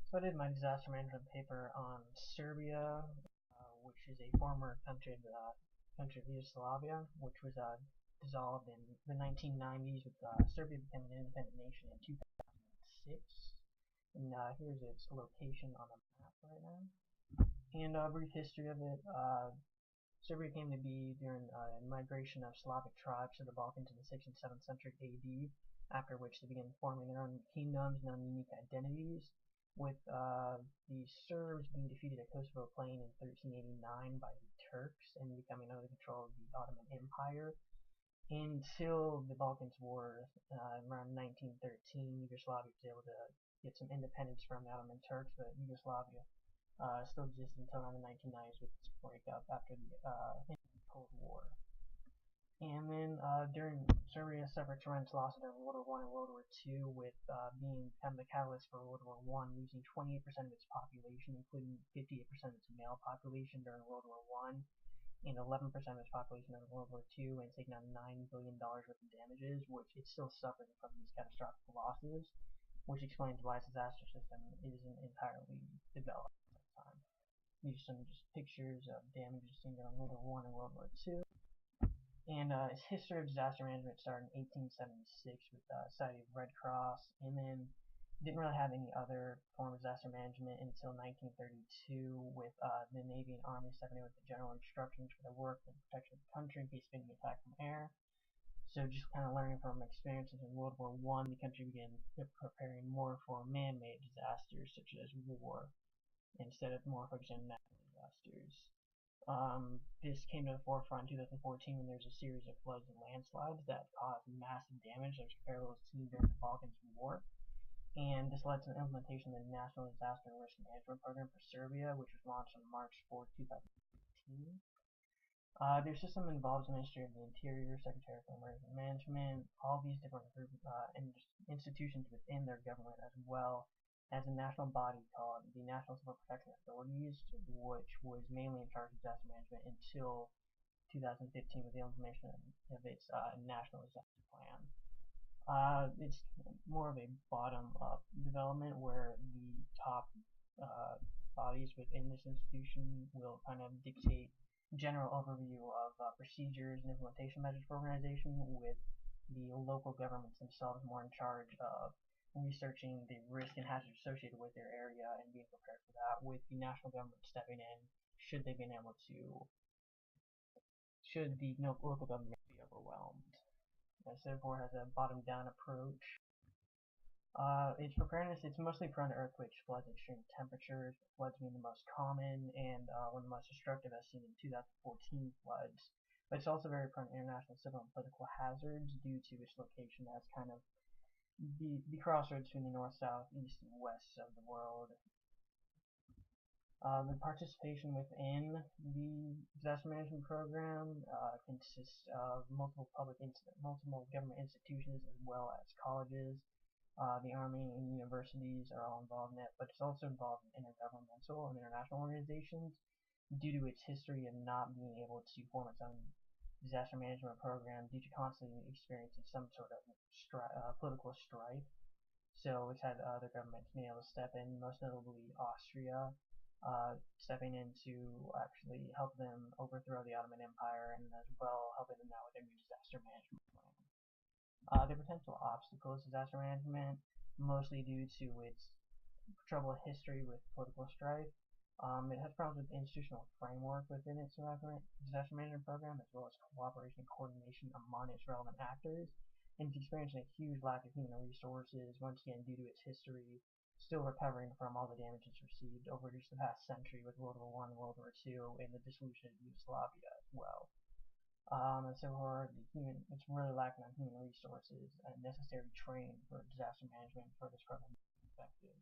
So I did my disaster management paper on Serbia, which is a former country of Yugoslavia, which was dissolved in the 1990s, with Serbia becoming an independent nation in 2006. And here's its location on the map right now. And a brief history of it. Serbia came to be during migration of Slavic tribes to the Balkans in the 6th and 7th century AD, after which they began forming their own kingdoms and own unique identities, with the Serbs being defeated at Kosovo Plain in 1389 by the Turks and becoming under the control of the Ottoman Empire until the Balkans War around 1913. Yugoslavia was able to get some independence from the Ottoman Turks, but Yugoslavia still existed until around the 1990s with its breakup after the Cold War. And then during Serbia suffered tremendous losses during World War I and World War II, with being kind of the catalyst for World War I, losing 28% of its population, including 58% of its male population during World War I, and 11% of its population during World War II, and taking on $9 billion worth of damages, which it's still suffering from these catastrophic losses, which explains why its disaster system isn't entirely developed at the time. These are some just pictures of damages seen during World War I and World War II. And its history of disaster management started in 1876 with the Society of Red Cross, and then didn't really have any other form of disaster management until 1932, with the Navy and Army stepping in with the general instructions for the work and protection of the country in case of any attack from air. So just kind of learning from experiences in World War I, the country began preparing more for man-made disasters such as war, instead of more focusing on natural disasters. This came to the forefront in 2014 when there was a series of floods and landslides that caused massive damage that was parallel seen during the Balkans War. And this led to the implementation of the National Disaster and Risk Management Program for Serbia, which was launched on March 4, 2015. The system involves the Ministry of the Interior, Secretary for Emergency Management, all these different institutions within their government, as well as a national body called the National Civil Protection Authorities, which was mainly in charge of disaster management until 2015 with the implementation of its National Disaster Plan. It's more of a bottom-up development where the top bodies within this institution will kind of dictate general overview of procedures and implementation measures for organization, with the local governments themselves more in charge of researching the risk and hazards associated with their area and being prepared for that, with the national government stepping in should the local government be overwhelmed. This therefore has a bottom-down approach. Its preparedness, it's mostly prone to earthquakes, floods, and extreme temperatures, floods being the most common and one of the most destructive as seen in 2014 floods. But it's also very prone to international civil and political hazards due to its location as kind of the crossroads between the north, south, east, and west of the world. The participation within the disaster management program consists of multiple government institutions as well as colleges. The Army and universities are all involved in it, but it's also involved in intergovernmental and international organizations due to its history of not being able to form its own disaster management program due to constantly experiencing some sort of political strife. So it's had other governments being able to step in, most notably Austria, stepping in to actually help them overthrow the Ottoman Empire, and as well helping them out with their new disaster management plan. The potential obstacles to disaster management, mostly due to its troubled history with political strife. It has problems with the institutional framework within its disaster management program, as well as cooperation and coordination among its relevant actors, and it's experiencing a huge lack of human resources, once again due to its history, still recovering from all the damages received over just the past century with World War I and World War II, and the dissolution of Yugoslavia as well. And so it's really lacking on human resources and necessary training for disaster management for this program to be effective.